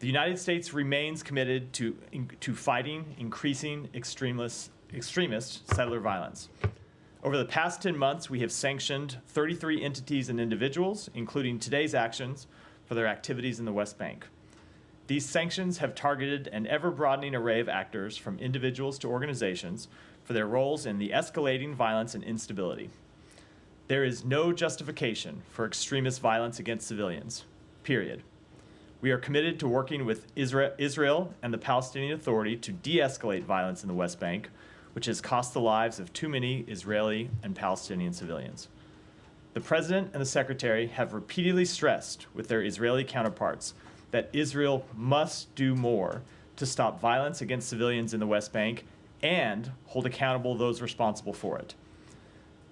The United States remains committed to fighting increasing extremist settler violence. Over the past 10 months, we have sanctioned 33 entities and individuals, including today's actions, for their activities in the West Bank. These sanctions have targeted an ever-broadening array of actors, from individuals to organizations, for their roles in the escalating violence and instability. There is no justification for extremist violence against civilians, period. We are committed to working with Israel and the Palestinian Authority to de-escalate violence in the West Bank, which has cost the lives of too many Israeli and Palestinian civilians. The President and the Secretary have repeatedly stressed with their Israeli counterparts that Israel must do more to stop violence against civilians in the West Bank and hold accountable those responsible for it.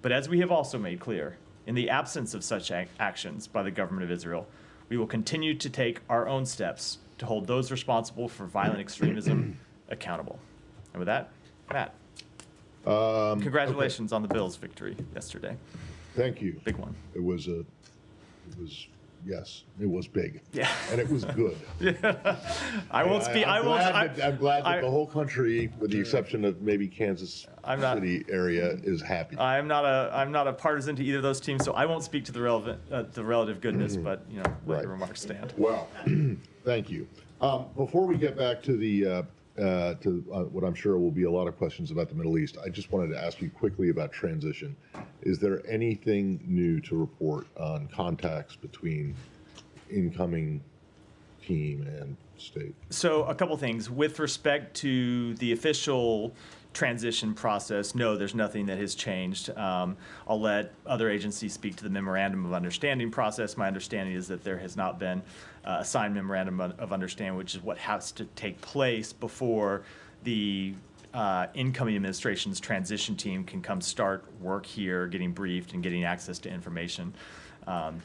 But as we have also made clear, in the absence of such actions by the government of Israel, we will continue to take our own steps to hold those responsible for violent extremism accountable. And with that, Matt, congratulations on the Bills' victory yesterday. Thank you. Big one. Yes, it was big. Yeah. And it was good. Yeah. I'm glad that the whole country, with the exception of maybe Kansas City area, is happy. I'm not a partisan to either of those teams, so I won't speak to the relative goodness, but let the remarks stand. Well, thank you. Before we get back to the what I'm sure will be a lot of questions about the Middle East, I just wanted to ask you quickly about transition. Is there anything new to report on contacts between incoming team and state? So a couple things. With respect to the official transition process, no, there's nothing that has changed. I'll let other agencies speak to the memorandum of understanding process. My understanding is that there has not been a signed memorandum of understanding, which is what has to take place before the incoming administration's transition team can come start work here, getting briefed and getting access to information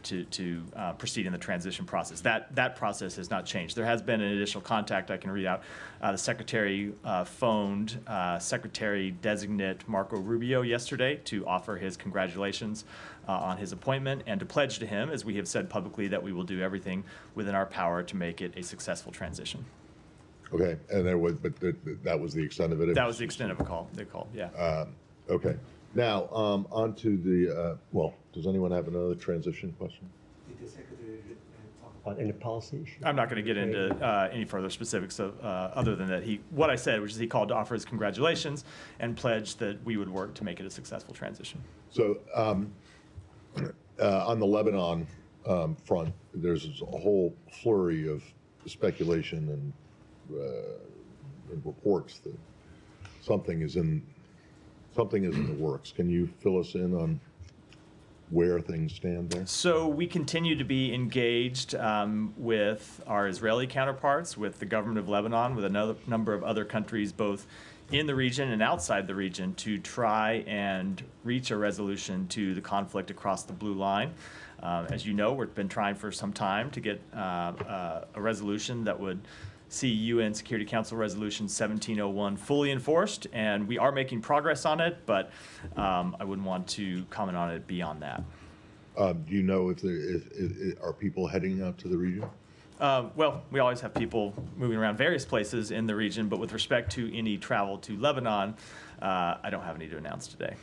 to proceed in the transition process. That process has not changed. There has been an additional contact I can read out. The Secretary phoned Secretary-designate Marco Rubio yesterday to offer his congratulations on his appointment and to pledge to him, as we have said publicly, that we will do everything within our power to make it a successful transition. Okay, and that was the extent of it? That was the extent of the call, yeah. Okay. Now, on to the, well, does anyone have another transition question? Did the Secretary talk about any policy issue? I'm not going to get into any further specifics other than that what I said, which is he called to offer his congratulations and pledged that we would work to make it a successful transition. So on the Lebanon front, there's a whole flurry of speculation and reports that something is in the works. Can you fill us in on where things stand there? So we continue to be engaged with our Israeli counterparts, with the government of Lebanon, with a number of other countries, both in the region and outside the region, to try and reach a resolution to the conflict across the blue line. As you know, we've been trying for some time to get a resolution that would see UN Security Council Resolution 1701 fully enforced, and we are making progress on it, but I wouldn't want to comment on it beyond that. Do you know if are people heading out to the region? Well, we always have people moving around various places in the region, but with respect to any travel to Lebanon, I don't have any to announce today.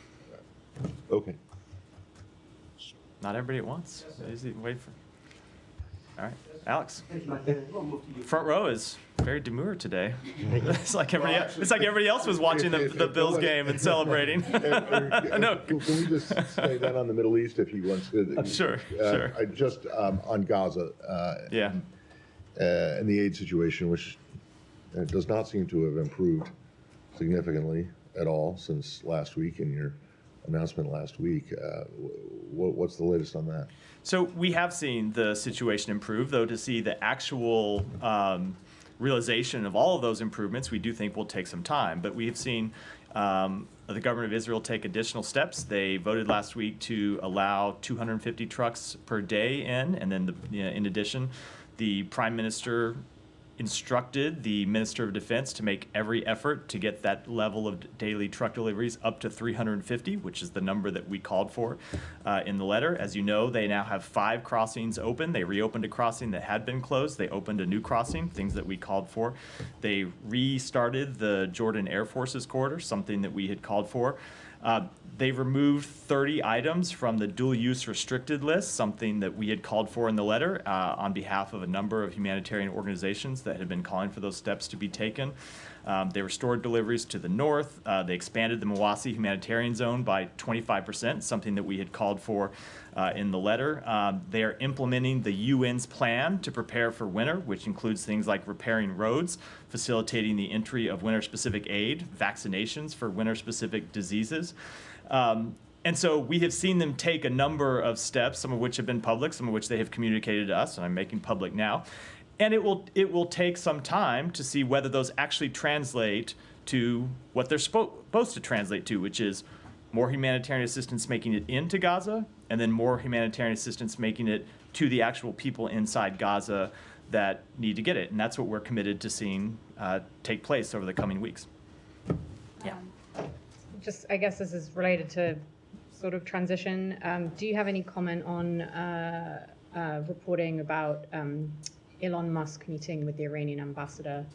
Okay. Not everybody at once. Wait for. All right, Alex. Front row is very demure today. It's like everybody else was watching the Bills game and celebrating. No. Can we just say that on the Middle East if he wants to? Sure. I just on Gaza. Yeah. And the aid situation, which does not seem to have improved significantly at all since last week in your announcement last week. What's the latest on that? So we have seen the situation improve, though to see the actual realization of all of those improvements, we do think will take some time. But we have seen the government of Israel take additional steps. They voted last week to allow 250 trucks per day in, and then in addition, the Prime Minister instructed the Minister of Defense to make every effort to get that level of daily truck deliveries up to 350, which is the number that we called for in the letter. As you know, they now have 5 crossings open. They reopened a crossing that had been closed. They opened a new crossing, things that we called for. They restarted the Jordan Air Force's corridor, something that we had called for. They removed 30 items from the dual-use restricted list, something that we had called for in the letter on behalf of a number of humanitarian organizations that had been calling for those steps to be taken. They restored deliveries to the north. They expanded the Mawasi humanitarian zone by 25%, something that we had called for in the letter. They are implementing the UN's plan to prepare for winter, which includes things like repairing roads, facilitating the entry of winter-specific aid, vaccinations for winter-specific diseases. And so we have seen them take a number of steps, some of which have been public, some of which they have communicated to us, and I'm making public now. And it will take some time to see whether those actually translate to what they're supposed to translate to, which is more humanitarian assistance making it into Gaza, and then more humanitarian assistance making it to the actual people inside Gaza that need to get it. And that's what we're committed to seeing take place over the coming weeks. Yeah. Just, I guess this is related to sort of transition. Do you have any comment on reporting about Elon Musk meeting with the Iranian ambassador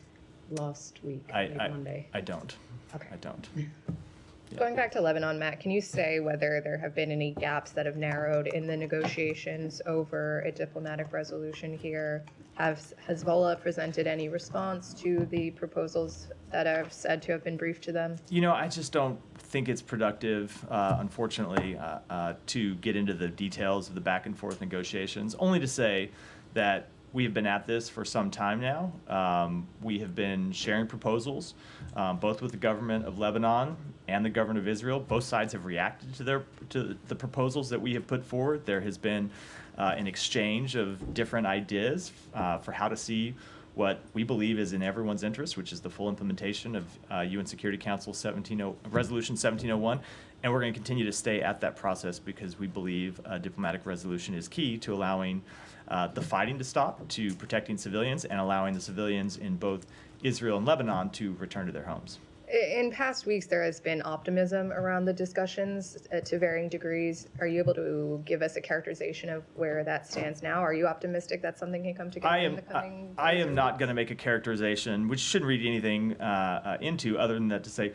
last week, Monday? I don't. Okay. I don't. Going back to Lebanon, Matt, can you say whether there have been any gaps that have narrowed in the negotiations over a diplomatic resolution here? Has Hezbollah presented any response to the proposals that are said to have been briefed to them? You know, I just don't think it's productive, unfortunately, to get into the details of the back and forth negotiations, only to say that we have been at this for some time now. We have been sharing proposals, both with the government of Lebanon and the government of Israel. Both sides have reacted to the proposals that we have put forward. There has been an exchange of different ideas for how to see what we believe is in everyone's interest, which is the full implementation of UN Security Council Resolution 1701. And we're going to continue to stay at that process because we believe a diplomatic resolution is key to allowing the fighting to stop, to protecting civilians, and allowing the civilians in both Israel and Lebanon to return to their homes. In past weeks, there has been optimism around the discussions to varying degrees. Are you able to give us a characterization of where that stands now? Are you optimistic that something can come together in the coming days? I am not going to make a characterization, which shouldn't read anything into other than that to say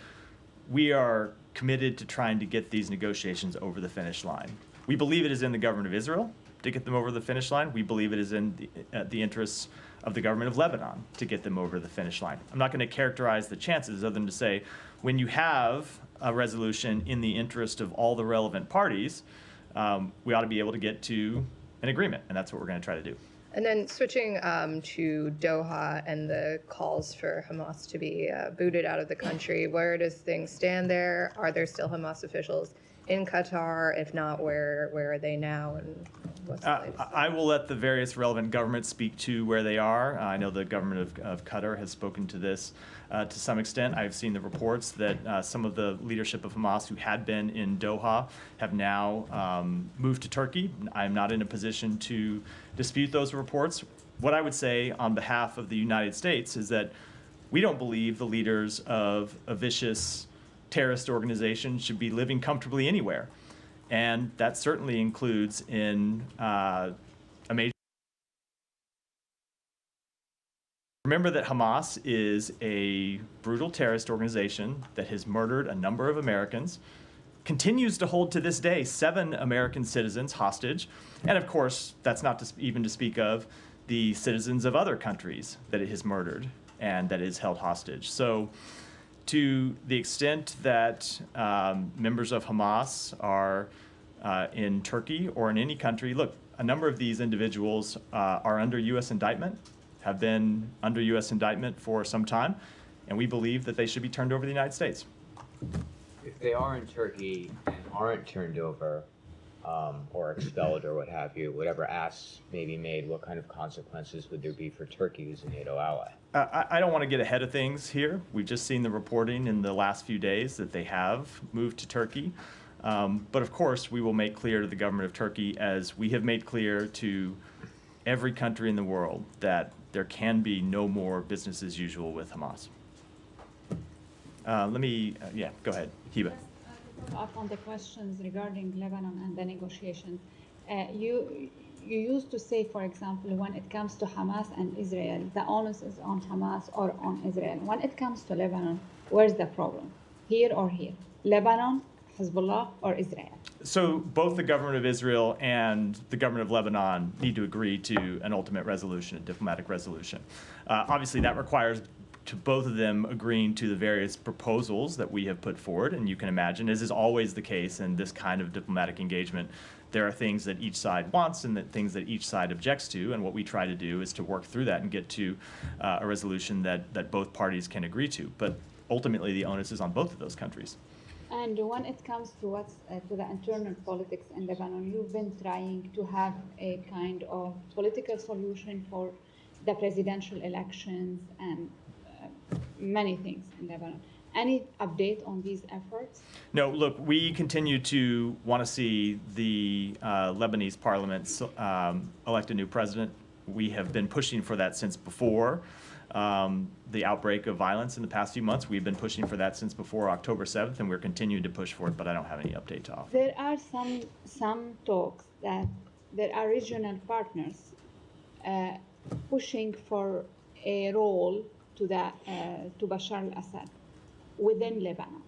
we are committed to trying to get these negotiations over the finish line. We believe it is in the government of Israel to get them over the finish line. We believe it is in the interests of the government of Lebanon to get them over the finish line. I'm not going to characterize the chances other than to say when you have a resolution in the interest of all the relevant parties, we ought to be able to get to an agreement, and that's what we're going to try to do. And then switching to Doha and the calls for Hamas to be booted out of the country, where does things stand there? Are there still Hamas officials in Qatar? If not, where are they now? And what's the latest? I will let the various relevant governments speak to where they are. I know the government of Qatar has spoken to this to some extent. I've seen the reports that some of the leadership of Hamas who had been in Doha have now moved to Turkey. I'm not in a position to dispute those reports. What I would say on behalf of the United States is that we don't believe the leaders of a vicious terrorist organization should be living comfortably anywhere. And that certainly includes in a major... Remember that Hamas is a brutal terrorist organization that has murdered a number of Americans, continues to hold to this day 7 American citizens hostage, and of course, that's not even to speak of the citizens of other countries that it has murdered and that it has held hostage. So to the extent that members of Hamas are in Turkey or in any country, look, a number of these individuals are under U.S. indictment, have been under U.S. indictment for some time, and we believe that they should be turned over to the United States. If they are in Turkey and aren't turned over or expelled or what have you, whatever asks may be made, what kind of consequences would there be for Turkey as a NATO ally? I don't want to get ahead of things here. We've just seen the reporting in the last few days that they have moved to Turkey. But of course, we will make clear to the government of Turkey, as we have made clear to every country in the world that there can be no more business as usual with Hamas. Yeah, go ahead, Hiba. Just to follow up on the questions regarding Lebanon and the negotiations. You used to say, for example, when it comes to Hamas and Israel, the onus is on Hamas or on Israel. When it comes to Lebanon, where's the problem? Here or here? Lebanon, Hezbollah, or Israel? So both the government of Israel and the government of Lebanon need to agree to an ultimate resolution, a diplomatic resolution. Obviously, that requires to both of them agreeing to the various proposals that we have put forward. And you can imagine, as is always the case in this kind of diplomatic engagement, there are things that each side wants and things that each side objects to. And what we try to do is to work through that and get to a resolution that both parties can agree to. But ultimately, the onus is on both of those countries. And when it comes to to the internal politics in Lebanon, you've been trying to have a kind of political solution for the presidential elections and many things in Lebanon. Any update on these efforts? No, look, we continue to want to see the Lebanese parliament elect a new president. We have been pushing for that since before the outbreak of violence in the past few months. We've been pushing for that since before October 7th, and we're continuing to push for it, but I don't have any update to offer. There are some talks that there are regional partners pushing for a role to Bashar al-Assad within Lebanon.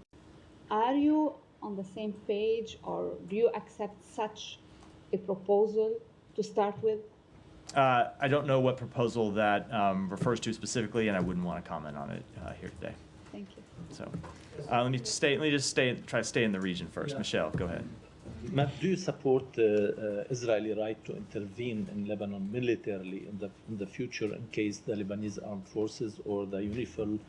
Are you on the same page, or do you accept such a proposal to start with? I don't know what proposal that refers to specifically, and I wouldn't want to comment on it here today. Thank you. So let me just try to stay in the region first. Yeah. Michelle, go ahead. Matt, do you support Israeli right to intervene in Lebanon militarily in the future in case the Lebanese armed forces or the UNIFIL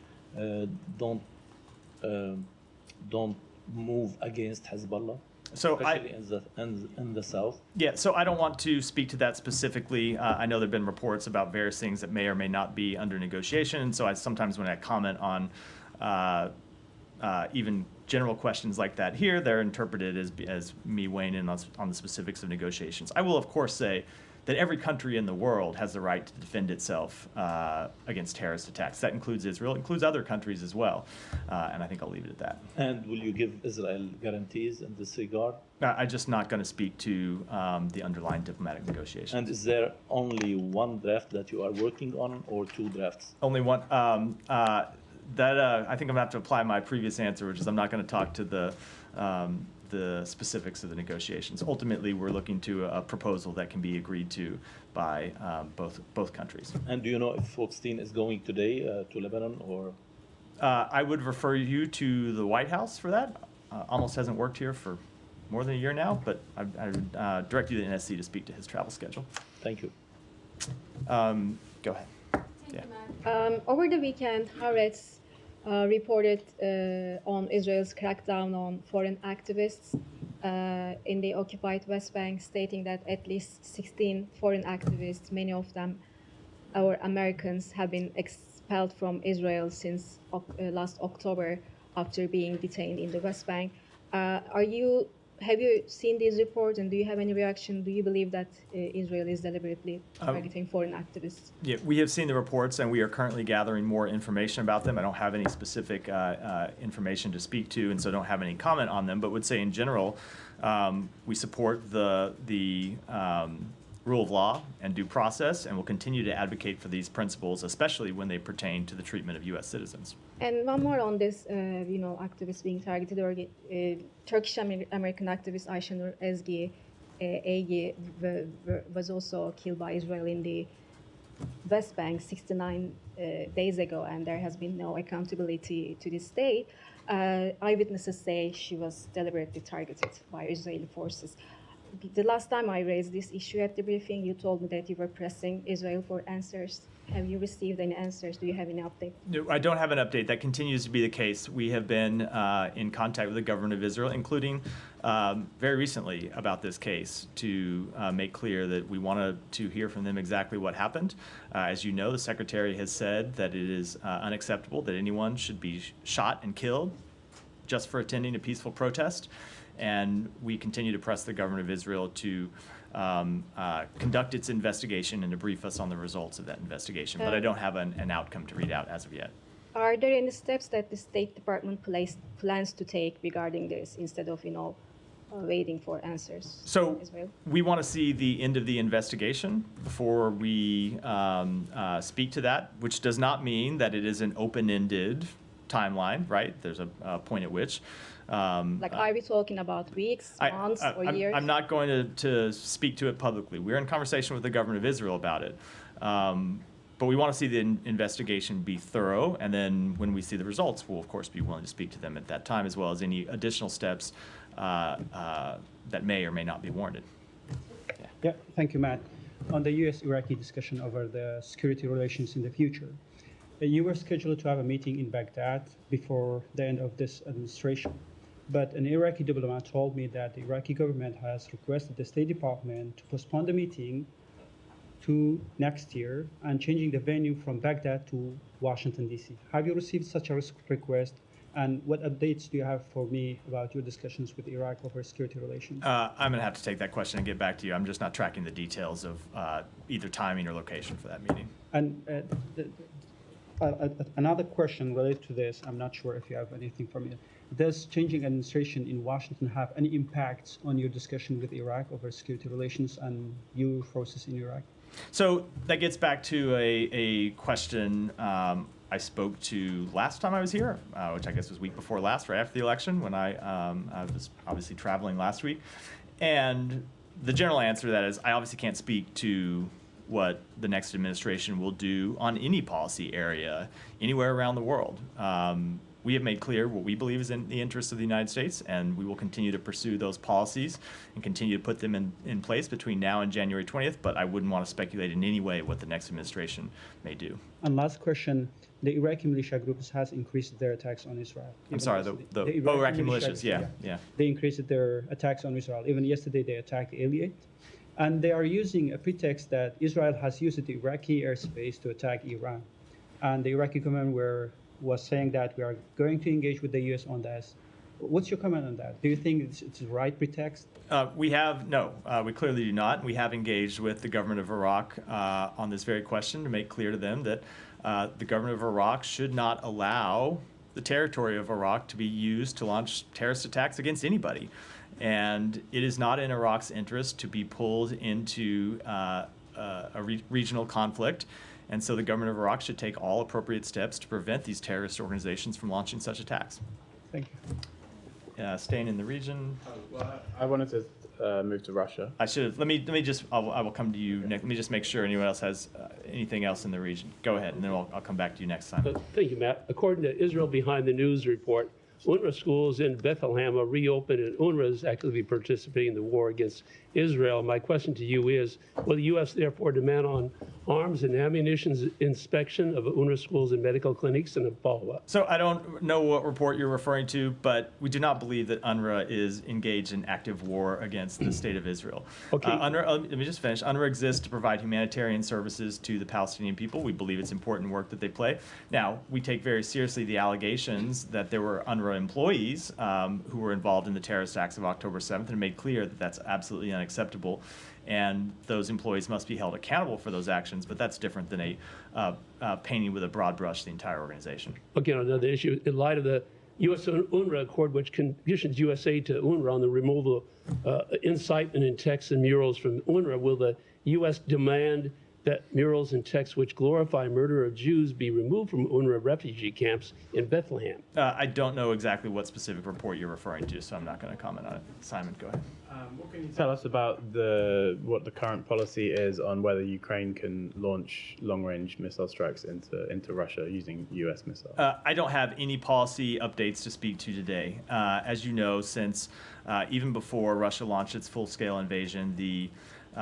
don't move against Hezbollah? So Especially in the south. Yeah, so I don't want to speak to that specifically. I know there have been reports about various things that may or may not be under negotiation. So sometimes when I comment on even general questions like that here, they're interpreted as me weighing in on the specifics of negotiations. I will, of course, say that every country in the world has the right to defend itself against terrorist attacks. That includes Israel, it includes other countries as well. And I think I'll leave it at that. And will you give Israel guarantees in this regard? I'm just not going to speak to the underlying diplomatic negotiations. And is there only one draft that you are working on, or two drafts? Only one. I think I'm going to have to apply my previous answer, which is I'm not going to talk to the specifics of the negotiations. Ultimately, we're looking to a proposal that can be agreed to by both countries. And do you know if Folkestein is going today to Lebanon, or? I would refer you to the White House for that. Almost hasn't worked here for more than a year now, but I would direct you to the NSC to speak to his travel schedule. Thank you. Go ahead. Yeah. Over the weekend, Haaretz reported on Israel's crackdown on foreign activists in the occupied West Bank, stating that at least 16 foreign activists, many of them our Americans, have been expelled from Israel since last October after being detained in the West Bank. Have you seen these reports, and do you have any reaction? Do you believe that Israel is deliberately targeting foreign activists? Yeah, we have seen the reports, and we are currently gathering more information about them. I don't have any specific information to speak to, and so don't have any comment on them, but would say in general, we support the rule of law and due process, and will continue to advocate for these principles, especially when they pertain to the treatment of U.S. citizens. And one more on this, activists being targeted. Turkish-American activist Ayşenur Egi was also killed by Israel in the West Bank 69 days ago, and there has been no accountability to this day. Eyewitnesses say she was deliberately targeted by Israeli forces. The last time I raised this issue at the briefing, you told me that you were pressing Israel for answers. Have you received any answers? Do you have any update? No, I don't have an update. That continues to be the case. We have been in contact with the government of Israel, including very recently about this case, to make clear that we wanted to hear from them exactly what happened. As you know, the Secretary has said that it is unacceptable that anyone should be shot and killed just for attending a peaceful protest. And we continue to press the government of Israel to conduct its investigation and to brief us on the results of that investigation. But I don't have an outcome to read out as of yet. Are there any steps that the State Department plans to take regarding this instead of, waiting for answers So as well? we want to see the end of the investigation before we speak to that, which does not mean that it is an open-ended timeline, right? There's a point at which. Are we talking about weeks, months, or years? I'm not going to speak to it publicly. We're in conversation with the government of Israel about it. But we want to see the investigation be thorough, and then when we see the results, we'll of course be willing to speak to them at that time, as well as any additional steps that may or may not be warranted. Yeah, thank you, Matt. On the U.S.-Iraqi discussion over the security relations in the future, you were scheduled to have a meeting in Baghdad before the end of this administration. But an Iraqi diplomat told me that the Iraqi government has requested the State Department to postpone the meeting to next year and changing the venue from Baghdad to Washington, D.C. Have you received such a request? And what updates do you have for me about your discussions with Iraq over security relations? I'm going to have to take that question and get back to you. I'm just not tracking the details of either timing or location for that meeting. And another question related to this, I'm not sure if you have anything for me. Does changing administration in Washington have any impacts on your discussion with Iraq over security relations and your forces in Iraq? So that gets back to a question I spoke to last time I was here, which I guess was week before last, right after the election, when I was obviously traveling last week. And the general answer to that is I obviously can't speak to what the next administration will do on any policy area anywhere around the world. We have made clear what we believe is in the interest of the United States, and we will continue to pursue those policies and continue to put them in place between now and January 20th, but I wouldn't want to speculate in any way what the next administration may do. And last question, the Iraqi militia groups has increased their attacks on Israel. I'm sorry, the Iraqi militias, yeah. They increased their attacks on Israel. Even yesterday they attacked Elliot. And they are using a pretext that Israel has used the Iraqi airspace to attack Iran. And the Iraqi government was saying that we are going to engage with the U.S. on this. What's your comment on that? Do you think it's the right pretext? We clearly do not. We have engaged with the government of Iraq on this very question to make clear to them that the government of Iraq should not allow the territory of Iraq to be used to launch terrorist attacks against anybody. And it is not in Iraq's interest to be pulled into a regional conflict. And so the government of Iraq should take all appropriate steps to prevent these terrorist organizations from launching such attacks. Thank you. Staying in the region. Well, I wanted to move to Russia. I should. Let me just. I will come to you next. Let me just make sure anyone else has anything else in the region. Go ahead, and then I'll come back to you next time. Thank you, Matt. According to Israel Behind the News report, UNRWA schools in Bethlehem are reopened, and UNRWA is actively participating in the war against Israel. My question to you is, will the U.S. therefore demand on arms and ammunition inspection of UNRWA schools and medical clinics and a follow-up? So I don't know what report you're referring to, but we do not believe that UNRWA is engaged in active war against the state of Israel. Okay. Let me just finish. UNRWA exists to provide humanitarian services to the Palestinian people. We believe it's important work that they play. Now, we take very seriously the allegations that there were UNRWA employees who were involved in the terrorist acts of October 7th and made clear that that's absolutely unacceptable. And those employees must be held accountable for those actions, but that's different than a painting with a broad brush the entire organization. Okay, on another issue, in light of the U.S.-UNRWA accord, which conditions USA to UNRWA on the removal of incitement in texts and murals from UNRWA, will the U.S. demand that murals and texts which glorify murder of Jews be removed from UNRWA refugee camps in Bethlehem? I don't know exactly what specific report you're referring to, so I'm not going to comment on it. Simon, go ahead. What can you tell us about what the current policy is on whether Ukraine can launch long-range missile strikes into Russia using U.S. missiles? I don't have any policy updates to speak to today. As you know, since even before Russia launched its full-scale invasion, the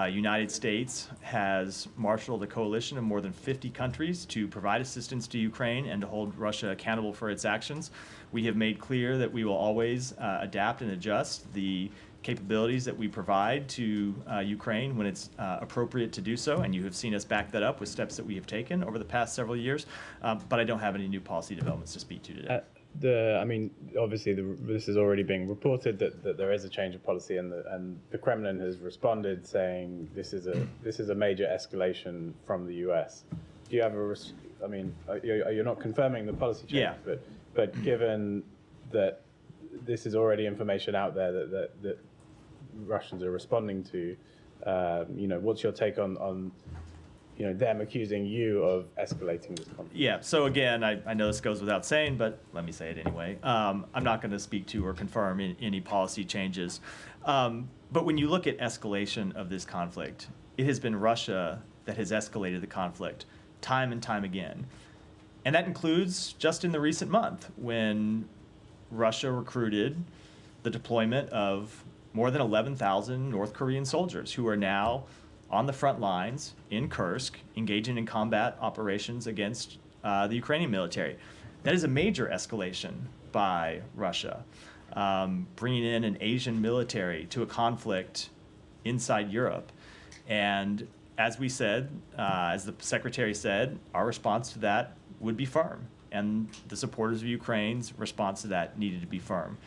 United States has marshaled a coalition of more than 50 countries to provide assistance to Ukraine and to hold Russia accountable for its actions. We have made clear that we will always adapt and adjust the capabilities that we provide to Ukraine when it's appropriate to do so, and you have seen us back that up with steps that we have taken over the past several years, but I don't have any new policy developments to speak to today. I mean, obviously, this is already being reported that there is a change of policy, and the Kremlin has responded saying this is a major escalation from the U.S. Do you have I mean, you're not confirming the policy change, Yeah. but given that this is already information out there that Russians are responding to, what's your take on them accusing you of escalating this conflict? Yeah, so again, I know this goes without saying, but let me say it anyway. I'm not going to speak to or confirm any policy changes. But when you look at escalation of this conflict, it has been Russia that has escalated the conflict time and time again. And that includes just in the recent month when Russia recruited the deployment of more than 11,000 North Korean soldiers who are now on the front lines in Kursk, engaging in combat operations against the Ukrainian military. That is a major escalation by Russia, bringing in an Asian military to a conflict inside Europe. And as we said, as the secretary said, our response to that would be firm. And the supporters of Ukraine's response to that needed to be firm.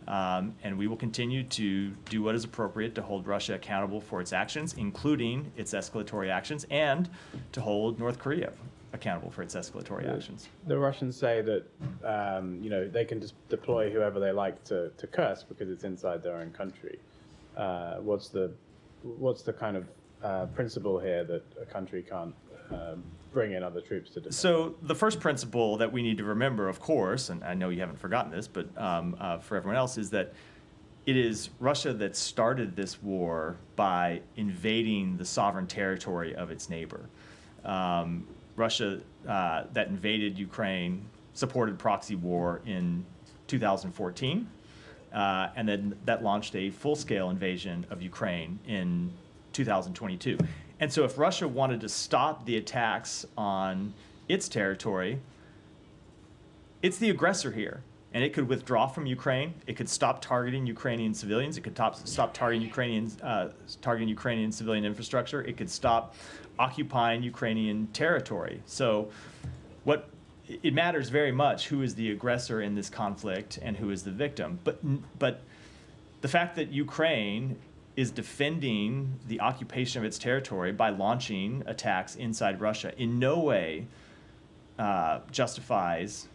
And we will continue to do what is appropriate to hold Russia accountable for its actions, including its escalatory actions, and to hold North Korea accountable for its escalatory actions. The Russians say that they can just deploy whoever they like to Kursk because it's inside their own country. What's the kind of principle here that a country can't bring in other troops to defend? So the first principle that we need to remember, of course, and I know you haven't forgotten this, but for everyone else, is that it is Russia that started this war by invading the sovereign territory of its neighbor. Russia that invaded Ukraine supported proxy war in 2014, and then that launched a full-scale invasion of Ukraine in 2022. And so if Russia wanted to stop the attacks on its territory, it's the aggressor here. And it could withdraw from Ukraine. It could stop targeting Ukrainian civilians. It could stop targeting Ukrainian civilian infrastructure. It could stop occupying Ukrainian territory. So it matters very much who is the aggressor in this conflict and who is the victim. But the fact that Ukraine is defending the occupation of its territory by launching attacks inside Russia in no way justifies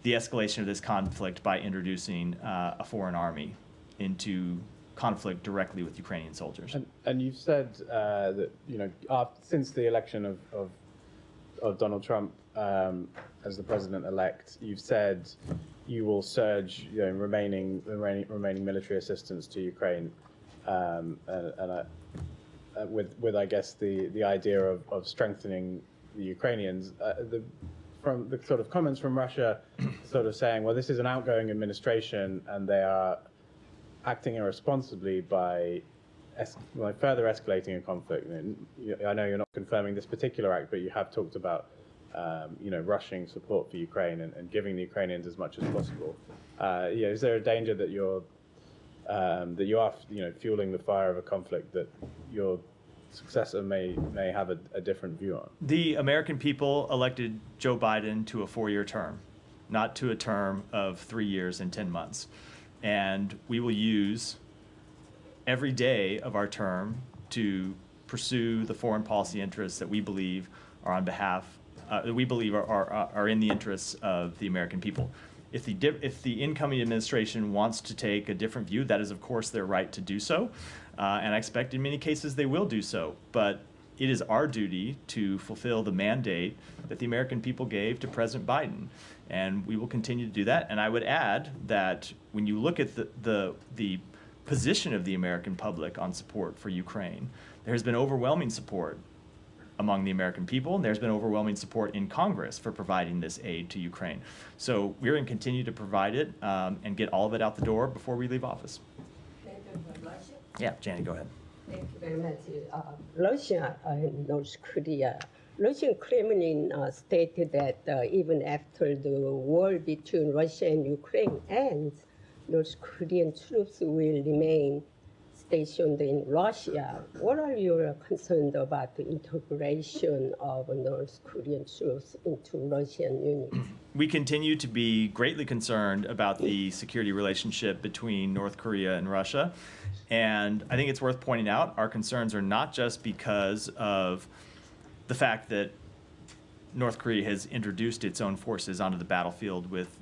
the escalation of this conflict by introducing a foreign army into conflict directly with Ukrainian soldiers. And you've said that since the election of Donald Trump as the president-elect, you've said you will surge remaining military assistance to Ukraine. With I guess the idea of strengthening the Ukrainians, from the sort of comments from Russia, sort of saying, well, this is an outgoing administration and they are acting irresponsibly by further escalating a conflict. I know you're not confirming this particular act, but you have talked about rushing support for Ukraine and giving the Ukrainians as much as possible. Is there a danger that you are fueling the fire of a conflict that your successor may have a different view on? The American people elected Joe Biden to a 4-year term, not to a term of 3 years and 10 months. And we will use every day of our term to pursue the foreign policy interests that we believe are on behalf, that we believe are in the interests of the American people. If the incoming administration wants to take a different view, that is, of course, their right to do so. And I expect in many cases they will do so. But it is our duty to fulfill the mandate that the American people gave to President Biden. And we will continue to do that. And I would add that when you look at the position of the American public on support for Ukraine, there has been overwhelming support among the American people, and there's been overwhelming support in Congress for providing this aid to Ukraine. So we're going to continue to provide it and get all of it out the door before we leave office. Yeah, Janet, go ahead. Thank you very much. Russia and North Korea. Russian Kremlin stated that even after the war between Russia and Ukraine ends, North Korean troops will remain stationed in Russia. What are your concerns about the integration of North Korean troops into Russian units? We continue to be greatly concerned about the security relationship between North Korea and Russia. And I think it's worth pointing out our concerns are not just because of the fact that North Korea has introduced its own forces onto the battlefield with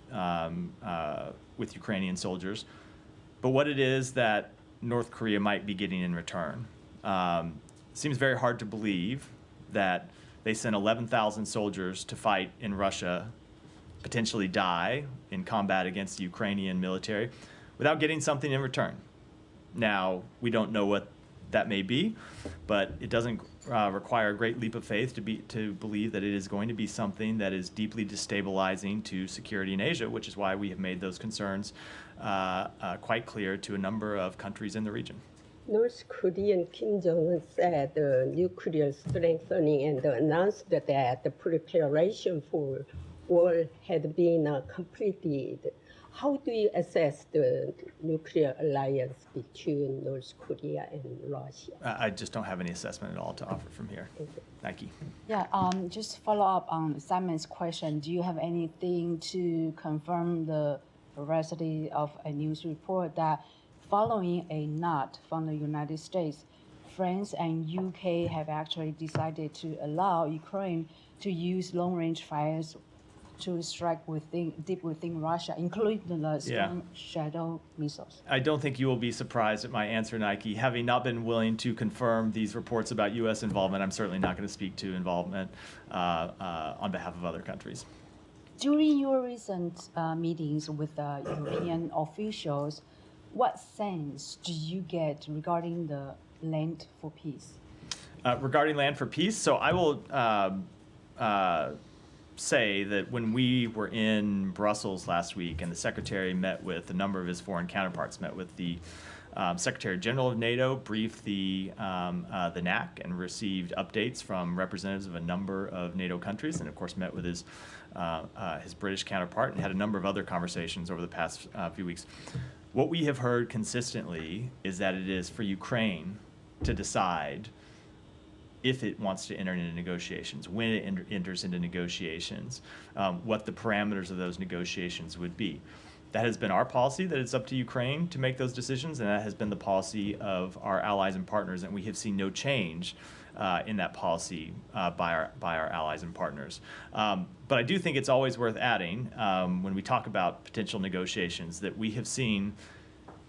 Ukrainian soldiers, but what it is that North Korea might be getting in return. Seems very hard to believe that they sent 11,000 soldiers to fight in Russia, potentially die in combat against the Ukrainian military, without getting something in return. Now, we don't know what that may be, but it doesn't require a great leap of faith to believe that it is going to be something that is deeply destabilizing to security in Asia, which is why we have made those concerns quite clear to a number of countries in the region. North Korean Kim Jong-un said nuclear strengthening and announced that the preparation for war had been completed. How do you assess the nuclear alliance between North Korea and Russia? I just don't have any assessment at all to offer from here. Nike. Yeah, just follow up on Simon's question. Do you have anything to confirm the veracity of a news report that following a nod from the United States, France and UK have actually decided to allow Ukraine to use long-range fires to strike deep within Russia, including the Storm Shadow missiles? I don't think you will be surprised at my answer, Nike. Having not been willing to confirm these reports about U.S. involvement, I'm certainly not going to speak to involvement on behalf of other countries. During your recent meetings with European officials, what sense do you get regarding the land for peace? Regarding land for peace, so I will say that when we were in Brussels last week and the Secretary met with a number of his foreign counterparts, met with the Secretary General of NATO, briefed the NAC and received updates from representatives of a number of NATO countries, and of course met with his British counterpart and had a number of other conversations over the past few weeks. What we have heard consistently is that it is for Ukraine to decide if it wants to enter into negotiations, when it enters into negotiations, what the parameters of those negotiations would be. That has been our policy, that it's up to Ukraine to make those decisions, and that has been the policy of our allies and partners, and we have seen no change in that policy by our allies and partners. But I do think it's always worth adding, when we talk about potential negotiations, that we have seen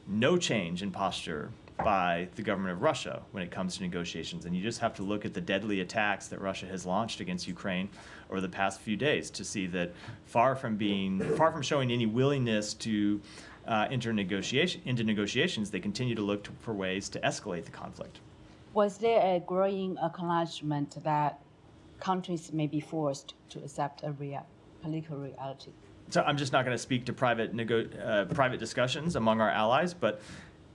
no change in posture by the government of Russia when it comes to negotiations. And you just have to look at the deadly attacks that Russia has launched against Ukraine over the past few days to see that far from showing any willingness to enter into negotiations, they continue to look for ways to escalate the conflict. Was there a growing acknowledgement that countries may be forced to accept a political reality? So I'm just not going to speak to private discussions among our allies, but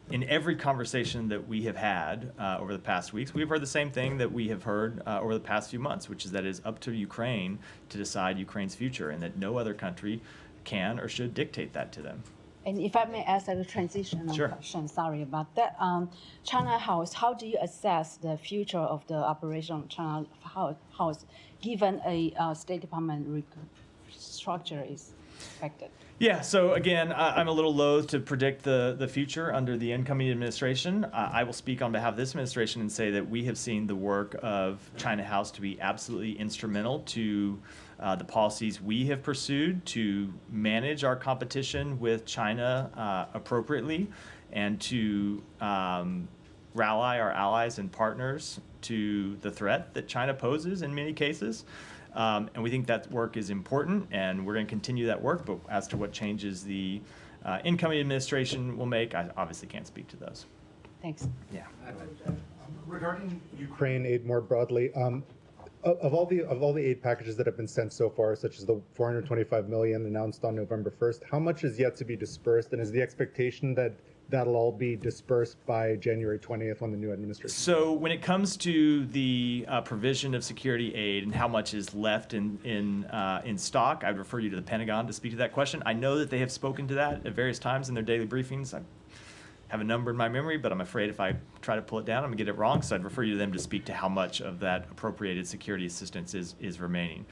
in every conversation that we have had over the past weeks, we've heard the same thing that we have heard over the past few months, which is that it is up to Ukraine to decide Ukraine's future and that no other country can or should dictate that to them. And if I may ask a transitional question, sorry about that. China House, how do you assess the future of the operation of China House given a State Department structure is expected? Yeah, so again, I'm a little loath to predict the future under the incoming administration. I will speak on behalf of this administration and say that we have seen the work of China House to be absolutely instrumental to the policies we have pursued to manage our competition with China appropriately and to rally our allies and partners to the threat that China poses in many cases. And we think that work is important, and we're going to continue that work. But as to what changes the incoming administration will make, I obviously can't speak to those. Thanks. Yeah. Regarding Ukraine aid more broadly, of all the aid packages that have been sent so far, such as the $425 million announced on November 1st, how much is yet to be dispersed, and is the expectation that that'll all be dispersed by January 20th when the new administration? So when it comes to the provision of security aid and how much is left in stock, I'd refer you to the Pentagon to speak to that question. I know that they have spoken to that at various times in their daily briefings. have a number in my memory, but I'm afraid if I try to pull it down, I'm going to get it wrong. So I'd refer you to them to speak to how much of that appropriated security assistance is remaining.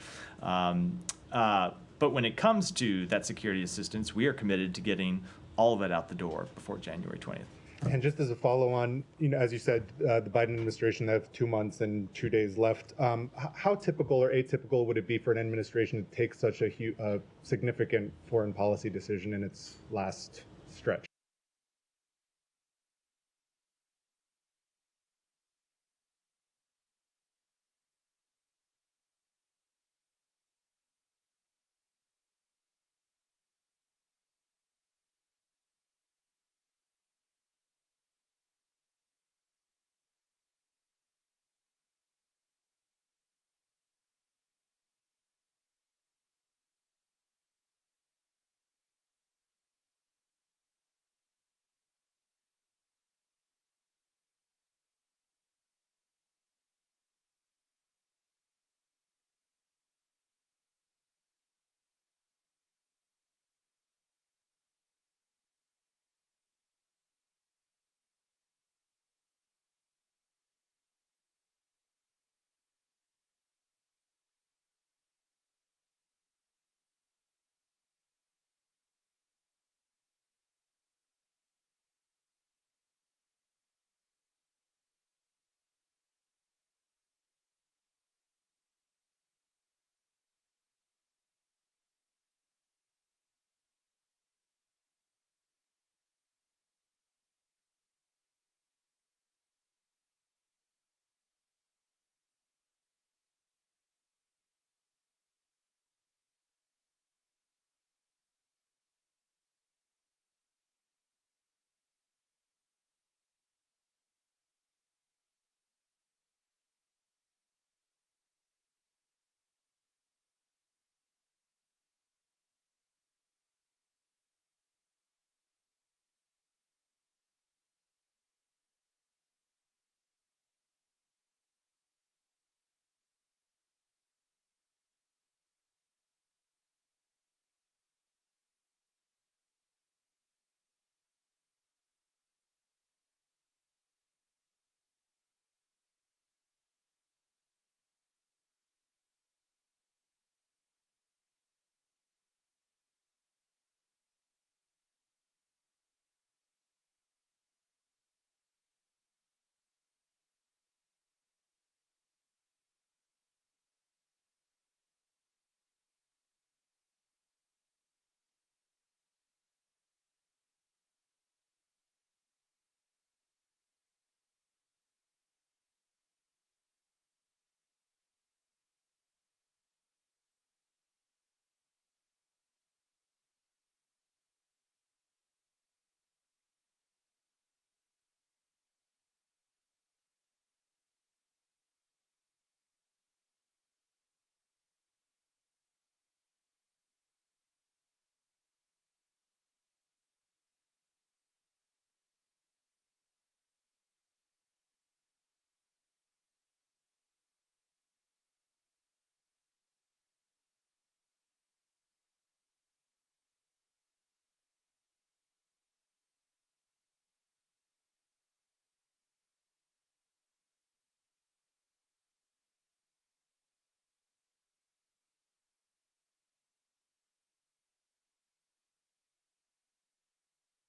But when it comes to that security assistance, we are committed to getting all of it out the door before January 20th. And just as a follow-on, as you said, the Biden administration have 2 months and 2 days left. How typical or atypical would it be for an administration to take such a significant foreign policy decision in its last stretch?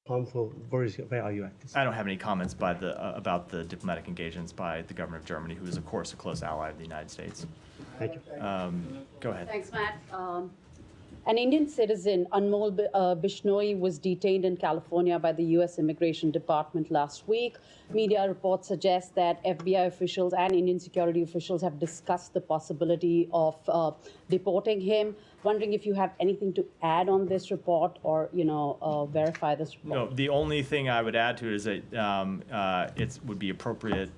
Harmful value at this. I don't have any comments by about the diplomatic engagements by the government of Germany, who is, of course, a close ally of the United States. Thank you. Go ahead. Thanks, Matt. An Indian citizen, Anmol Bishnoi, was detained in California by the U.S. Immigration Department last week. Media reports suggest that FBI officials and Indian security officials have discussed the possibility of deporting him. Wondering if you have anything to add on this report or, verify this report. No, the only thing I would add to it is that it would be appropriate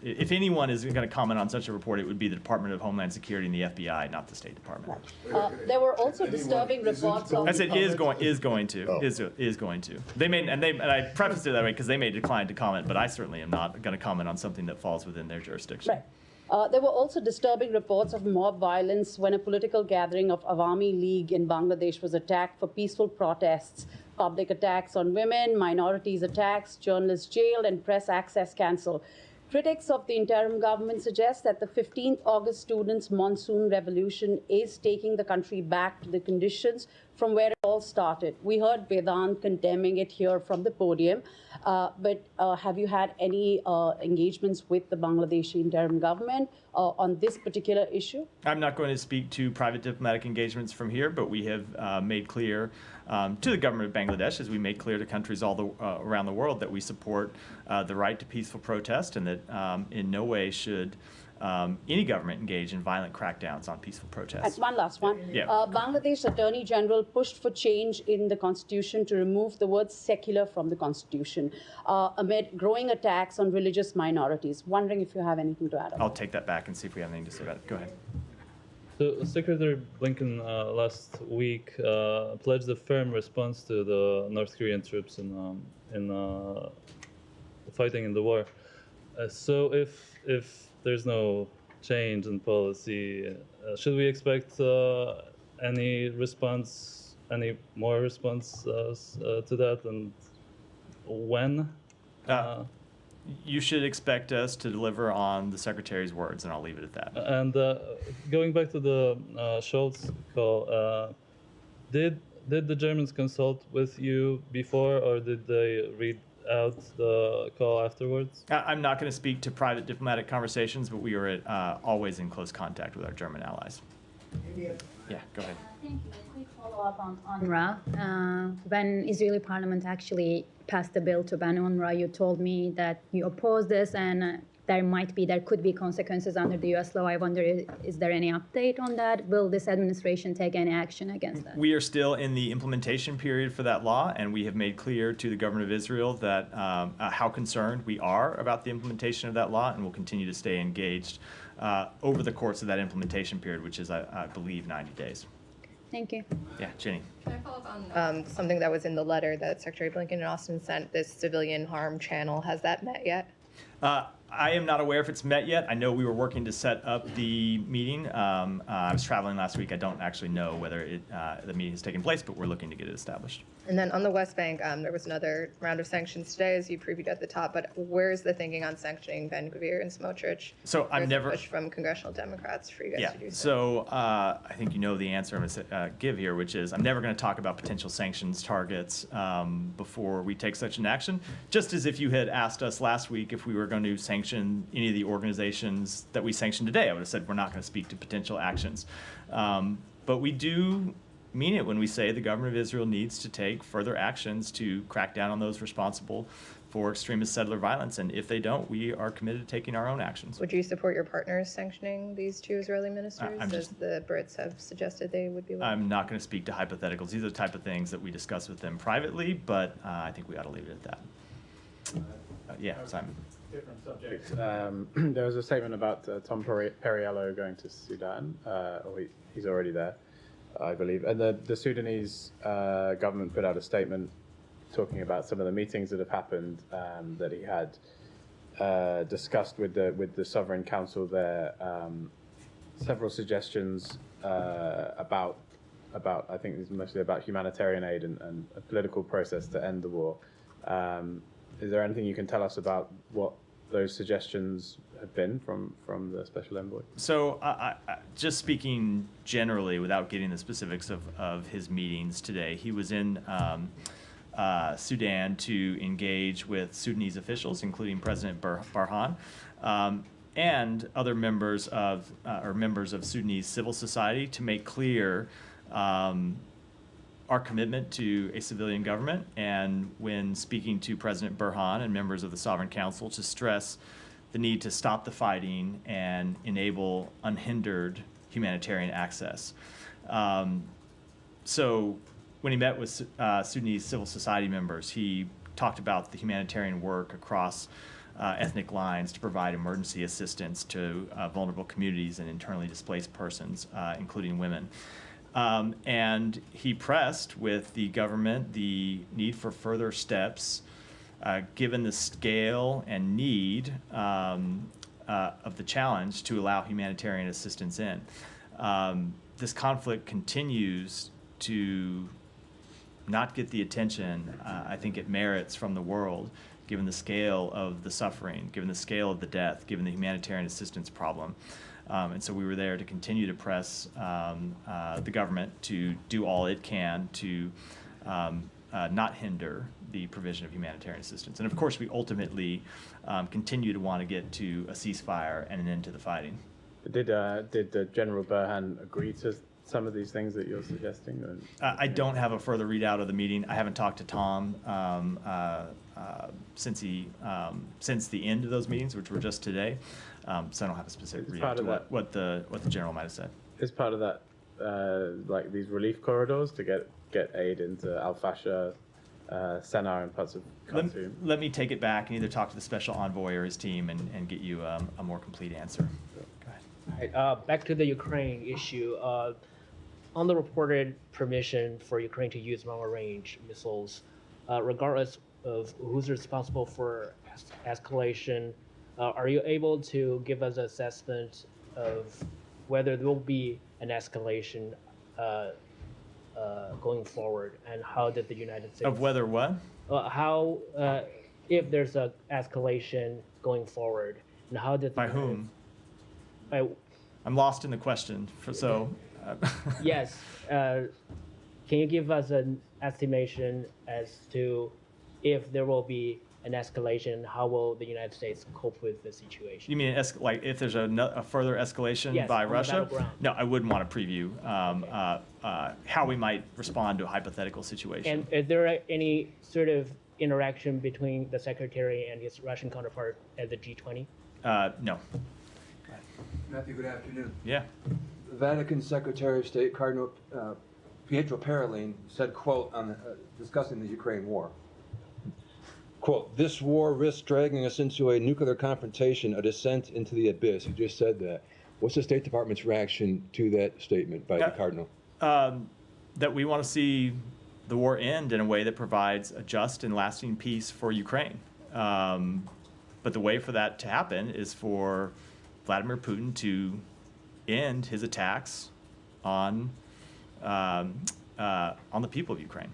if anyone is going to comment on such a report, it would be the Department of Homeland Security and the FBI, not the State Department. Right. There were also disturbing reports of. I said is going to. They may and I prefaced it that way because they may decline to comment, but I certainly am not going to comment on something that falls within their jurisdiction. Right. There were also disturbing reports of mob violence when a political gathering of Awami League in Bangladesh was attacked for peaceful protests, public attacks on women, minorities attacks, journalists jailed, and press access cancelled. Critics of the interim government suggest that the 15th August students' monsoon revolution is taking the country back to the conditions from where it all started. We heard Vedant condemning it here from the podium, but have you had any engagements with the Bangladeshi interim government on this particular issue? I'm not going to speak to private diplomatic engagements from here, but we have made clear to the government of Bangladesh, as we make clear to countries all around the world, that we support the right to peaceful protest, and that in no way should any government engage in violent crackdowns on peaceful protests. And one last one. Yeah. Bangladesh Attorney General pushed for change in the constitution to remove the word secular from the constitution amid growing attacks on religious minorities. Wondering if you have anything to add. I'll take that back and see if we have anything to say about it. Go ahead. So Secretary Blinken last week pledged a firm response to the North Korean troops in fighting in the war. So if there's no change in policy, should we expect any more response to that, and when? You should expect us to deliver on the Secretary's words, and I'll leave it at that. And going back to the Scholz call, did the Germans consult with you before, or did they read out the call afterwards? I'm not going to speak to private diplomatic conversations, but we are always in close contact with our German allies. Yeah, go ahead. Thank you. A quick follow-up on UNRWA. When Israeli parliament actually passed the bill to ban UNRWA, you told me that you oppose this and there could be consequences under the U.S. law. I wonder, is there any update on that? Will this administration take any action against that? We are still in the implementation period for that law, and we have made clear to the government of Israel that how concerned we are about the implementation of that law, and will continue to stay engaged over the course of that implementation period, which is, I believe, 90 days. Thank you. Yeah, Jenny. Can I follow up on something that was in the letter that Secretary Blinken and Austin sent, this civilian harm channel? Has that met yet? I am not aware if it's met yet. I know we were working to set up the meeting. I was traveling last week. I don't actually know whether the meeting has taken place, but we're looking to get it established. And then on the West Bank, there was another round of sanctions today, as you previewed at the top. But where's the thinking on sanctioning Ben-Gvir and Smotrich? So I'm never a push from congressional Democrats for you guys to do so. So I think you know the answer I'm going to give here, which is I'm never going to talk about potential sanctions targets before we take such an action. Just as if you had asked us last week if we were going to sanction any of the organizations that we sanctioned today, I would have said we're not going to speak to potential actions. But we do mean it when we say the government of Israel needs to take further actions to crack down on those responsible for extremist settler violence. And if they don't, we are committed to taking our own actions. Would you support your partners sanctioning these two Israeli ministers, as the Brits have suggested they would be willing? I'm not going to speak to hypotheticals. These are the type of things that we discuss with them privately, but I think we ought to leave it at that. Yeah, Simon. Different subject. There was a statement about Tom Perriello going to Sudan, or he's already there, I believe. And the Sudanese government put out a statement talking about some of the meetings that have happened that he had discussed with the Sovereign Council there. Several suggestions about I think it's mostly about humanitarian aid and a political process to end the war. Is there anything you can tell us about what those suggestions have been from the Special Envoy? So just speaking generally, without getting the specifics of his meetings today, he was in Sudan to engage with Sudanese officials, including President Burhan, and other members of Sudanese civil society, to make clear our commitment to a civilian government, and when speaking to President Burhan and members of the Sovereign Council, to stress the need to stop the fighting and enable unhindered humanitarian access. So when he met with Sudanese civil society members, he talked about the humanitarian work across ethnic lines to provide emergency assistance to vulnerable communities and internally displaced persons, including women. And he pressed with the government the need for further steps, given the scale and need the challenge to allow humanitarian assistance in. This conflict continues to not get the attention I think it merits from the world, given the scale of the suffering, given the scale of the death, given the humanitarian assistance problem. And so we were there to continue to press the government to do all it can to not hinder the provision of humanitarian assistance. And of course, we ultimately continue to want to get to a ceasefire and an end to the fighting. Did General Burhan agree to some of these things that you're suggesting? I don't have a further readout of the meeting. I haven't talked to Tom since the end of those meetings, which were just today. So I don't have a specific readout to what the general might have said. Is part of that like these relief corridors to get aid into Al-Fasher, Sennar, and parts of Khartoum? Let me take it back and either talk to the special envoy or his team and get you a more complete answer. Go ahead. Back to the Ukraine issue. On the reported permission for Ukraine to use long-range missiles, regardless of who's responsible for escalation, are you able to give us an assessment of whether there will be an escalation going forward, and how did the United States... Of whether what? How, if there's an escalation going forward, and how did... By whom? I'm lost in the question, Yes. Can you give us an estimation as to if there will be an escalation, how will the United States cope with the situation? You mean like if there's a further escalation by Russia? No, I wouldn't want to preview how we might respond to a hypothetical situation. And is there any sort of interaction between the Secretary and his Russian counterpart at the G20? No. Matthew, good afternoon. Yeah. The Vatican Secretary of State Cardinal Pietro Parolin said, quote, on discussing the Ukraine war, quote, "This war risks dragging us into a nuclear confrontation, a descent into the abyss." He just said that. What's the State Department's reaction to that statement by the Cardinal? That we want to see the war end in a way that provides a just and lasting peace for Ukraine. But the way for that to happen is for Vladimir Putin to end his attacks on the people of Ukraine.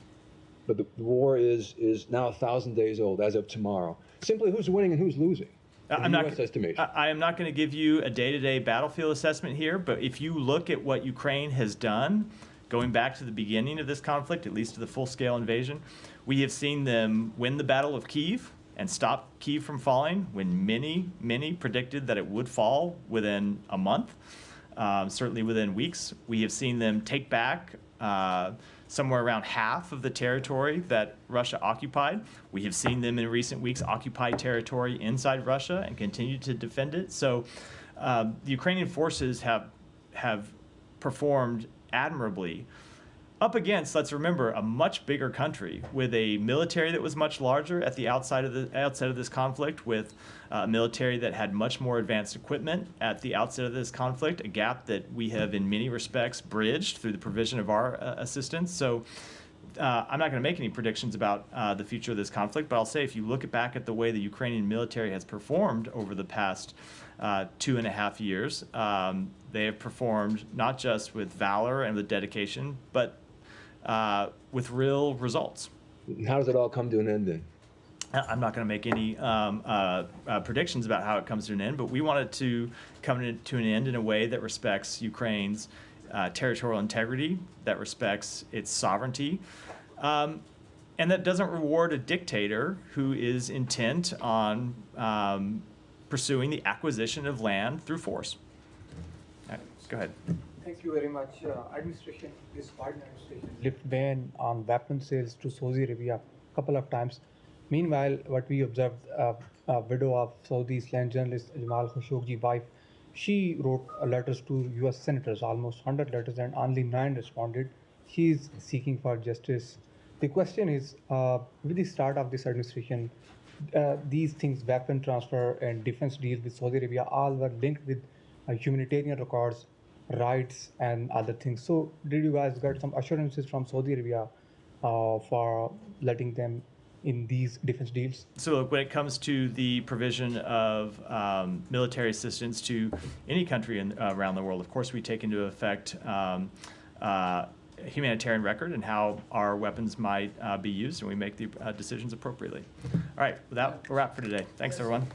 But the war is now 1,000 days old as of tomorrow. Simply, who's winning and who's losing? I am not going to give you a day-to-day battlefield assessment here, but if you look at what Ukraine has done, going back to the beginning of this conflict, at least to the full-scale invasion, we have seen them win the Battle of Kyiv and stop Kyiv from falling when many predicted that it would fall within a month, certainly within weeks. We have seen them take back somewhere around half of the territory that Russia occupied. We have seen them in recent weeks occupy territory inside Russia and continue to defend it. So the Ukrainian forces have performed admirably up against, let's remember, a much bigger country with a military that was much larger at the outset of this conflict, with a military that had much more advanced equipment at the outset of this conflict, a gap that we have in many respects bridged through the provision of our assistance. So I'm not going to make any predictions about the future of this conflict, but I'll say if you look back at the way the Ukrainian military has performed over the past 2.5 years, they have performed not just with valor and with dedication, but with real results. How does it all come to an end then? I'm not going to make any predictions about how it comes to an end, but we want it to come to an end in a way that respects Ukraine's territorial integrity, that respects its sovereignty, and that doesn't reward a dictator who is intent on pursuing the acquisition of land through force. Go ahead. Thank you very much. This Biden administration lifted ban on weapon sales to Saudi Arabia a couple of times. Meanwhile, what we observed, a widow of Saudi Islam journalist Jamal Khashoggi's wife, she wrote letters to U.S. senators, almost 100 letters, and only 9 responded. She is seeking for justice. The question is, with the start of this administration, these things, weapon transfer and defense deals with Saudi Arabia, all were linked with humanitarian records, rights, and other things. So did you guys get some assurances from Saudi Arabia for letting them in these defense deals? So when it comes to the provision of military assistance to any country around the world, of course, we take into effect humanitarian record and how our weapons might be used, and we make the decisions appropriately. All right, with that, we'll wrap for today. Thanks, everyone.